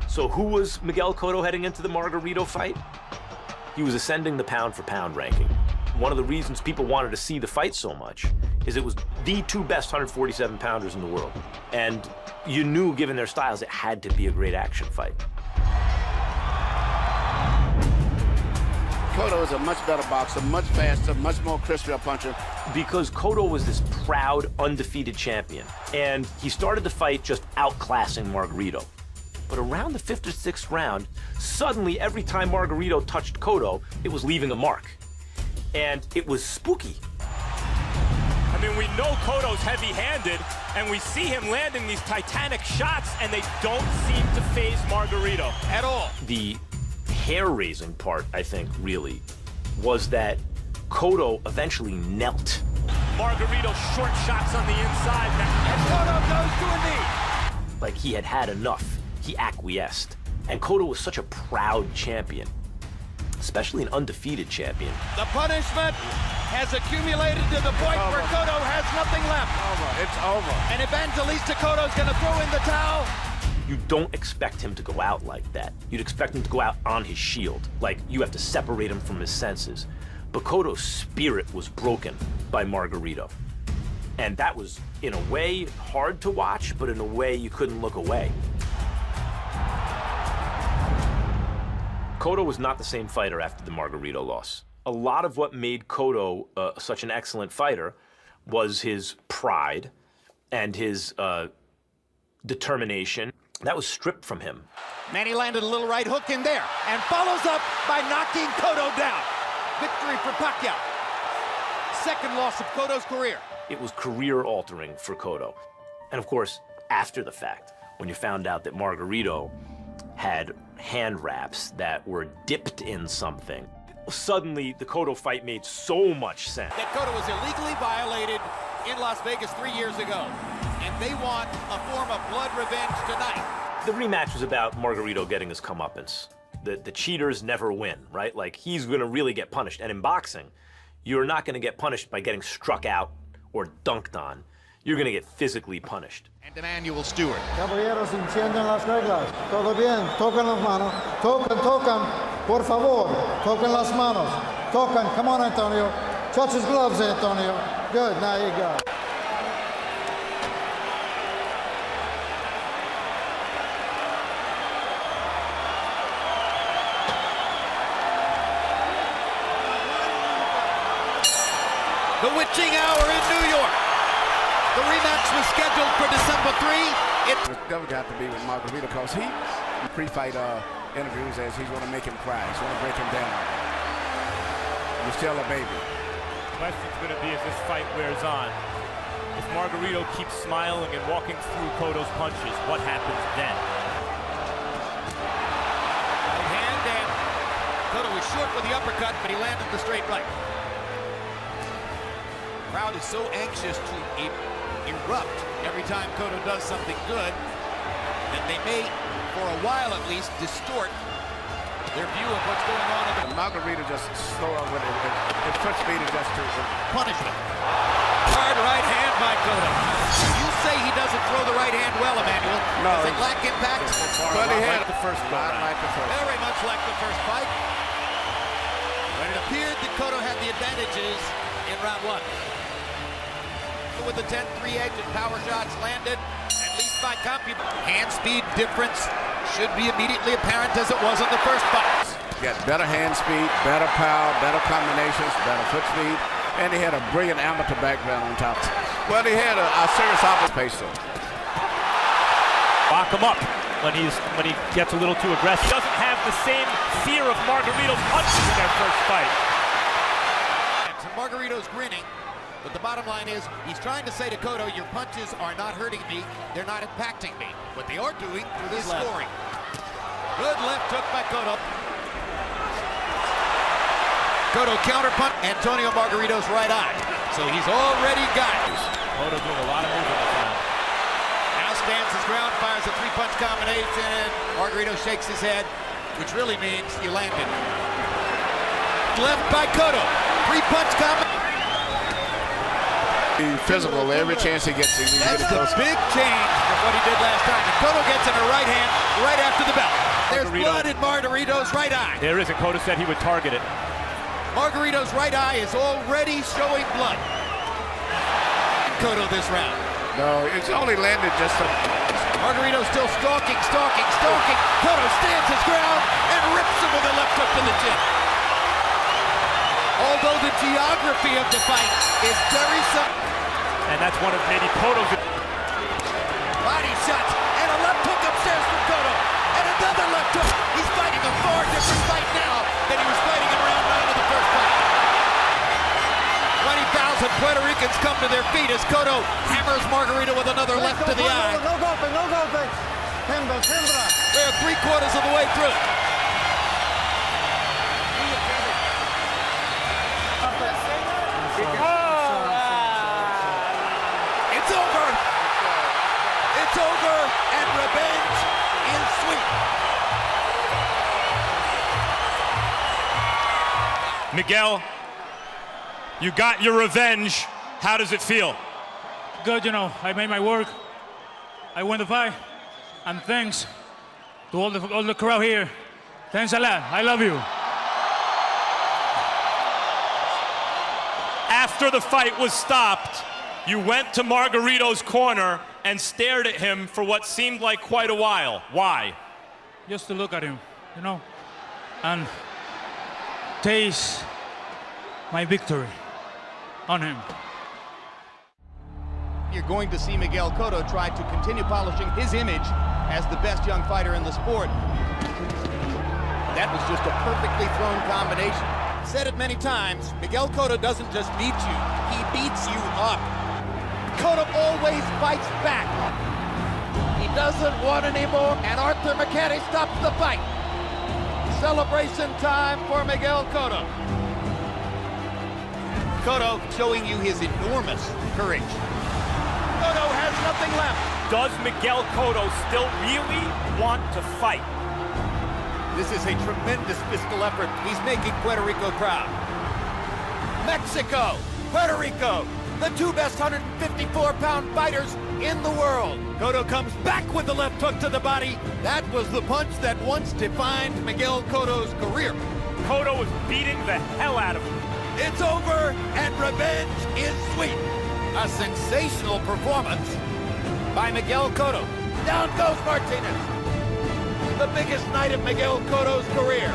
So who was Miguel Cotto heading into the Margarito fight? He was ascending the pound-for-pound ranking. One of the reasons people wanted to see the fight so much is it was the two best 147-pounders in the world. And you knew, given their styles, it had to be a great action fight. Cotto is a much better boxer, much faster, much more crisper puncher. Because Cotto was this proud, undefeated champion. And he started the fight just outclassing Margarito. But around the 5th or 6th round, suddenly every time Margarito touched Cotto, it was leaving a mark. And it was spooky. I mean, we know Cotto's heavy-handed, and we see him landing these titanic shots, and they don't seem to faze Margarito at all. The hair-raising part, I think, really, was that Cotto eventually knelt. Margarito short shots on the inside, and Cotto goes to a knee. Like he had had enough. He acquiesced. And Cotto was such a proud champion, especially an undefeated champion. The punishment has accumulated to the point where Cotto has nothing left. It's over. And Evangelista Cotto's going to throw in the towel. You don't expect him to go out like that. You'd expect him to go out on his shield, like you have to separate him from his senses. But Cotto's spirit was broken by Margarito. And that was, in a way, hard to watch, but in a way you couldn't look away. Cotto was not the same fighter after the Margarito loss. A lot of what made Cotto such an excellent fighter was his pride and his determination. That was stripped from him. Manny landed a little right hook in there and follows up by knocking Cotto down. Victory for Pacquiao. Second loss of Cotto's career. It was career-altering for Cotto. And of course, after the fact, when you found out that Margarito had hand wraps that were dipped in something, suddenly the Cotto fight made so much sense. That Cotto was illegally violated in Las Vegas 3 years ago, and they want a form of blood revenge tonight. The rematch was about Margarito getting his comeuppance. The cheaters never win, right? Like, he's gonna really get punished. And in boxing, you're not gonna get punished by getting struck out or dunked on. You're gonna get physically punished. And Emanuel Stewart. Caballeros, enciendan las reglas. Todo bien, tocan las manos. Tocan, por favor. Tocan las manos. Tocan, come on, Antonio. Touch his gloves, Antonio. Good, now you go. The witching hour in New York. The rematch was scheduled for December 3. It's never got to be with Margarito because he pre-fight interviews as he's going to make him cry. He's going to break him down. You're still a baby. The question's going to be as this fight wears on. If Margarito keeps smiling and walking through Cotto's punches, what happens then? Right hand, and Cotto was short with the uppercut, but he landed the straight right. The crowd is so anxious to erupt every time Cotto does something good that they may, for a while at least, distort their view of what's going on. And Margarito just slow up with it. His foot speed is just too Punishment. Hard right hand by Cotto. You say he doesn't throw the right hand well, Emanuel. No. Does it lack impact? But he had the first go round. like the first. Very much like the first fight. But it appeared that Cotto had the advantages in round one. With the 10-3 edge and power shots landed, at least by compute. Hand speed difference should be immediately apparent as it was in the first fight. Got better hand speed, better power, better combinations, better foot speed, and he had a brilliant amateur background on top. Well, he had a serious opposite pace. Lock him up when he gets a little too aggressive. He doesn't have the same fear of Margarito's punches in their first fight. And Margarito's grinning. But the bottom line is, he's trying to say to Cotto, your punches are not hurting me, they're not impacting me. What they are doing is scoring. Good left hook by Cotto. Cotto counterpunch, Antonio Margarito's right eye. So he's already got it. Cotto doing a lot of movement this round. Now stands his ground, fires a three-punch combination. Margarito shakes his head, which really means you landed. Left by Cotto. Three-punch combination. Be physical every chance he gets. That's the big change from what he did last time. And Cotto gets in a right hand right after the bell. There's blood in Margarito's right eye. There isn't. Cotto said he would target it. Margarito's right eye is already showing blood. Cotto this round. No, it's only landed just a... Margarito still stalking. Cotto stands his ground and rips him with a left hook to the chin. Although the geography of the fight is very simple. And that's one of maybe Cotto's... Body shots and a left hook upstairs from Cotto. And another left hook. He's fighting a far different fight now than he was fighting in round 9 of the first fight. 20,000 Puerto Ricans come to their feet as Cotto hammers Margarito with another left to the eye. No golpe. Hembra. They're 3/4 of the way through. It's over. It's over, and revenge is sweet. Miguel, you got your revenge. How does it feel? Good, you know, I made my work. I won the fight. And thanks to all the crowd here. Thanks a lot. I love you. After the fight was stopped, you went to Margarito's corner and stared at him for what seemed like quite a while. Why? Just to look at him, you know, and taste my victory on him. You're going to see Miguel Cotto try to continue polishing his image as the best young fighter in the sport. That was just a perfectly thrown combination. Said it many times, Miguel Cotto doesn't just beat you, he beats you up. Cotto always fights back. He doesn't want anymore, and Arthur McCarty stops the fight. Celebration time for Miguel Cotto. Cotto showing you his enormous courage. Cotto has nothing left. Does Miguel Cotto still really want to fight? This is a tremendous physical effort. He's making Puerto Rico proud. Mexico, Puerto Rico, the two best 154-pound fighters in the world. Cotto comes back with the left hook to the body. That was the punch that once defined Miguel Cotto's career. Cotto was beating the hell out of him. It's over, and revenge is sweet. A sensational performance by Miguel Cotto. Down goes Martinez. The biggest night of Miguel Cotto's career.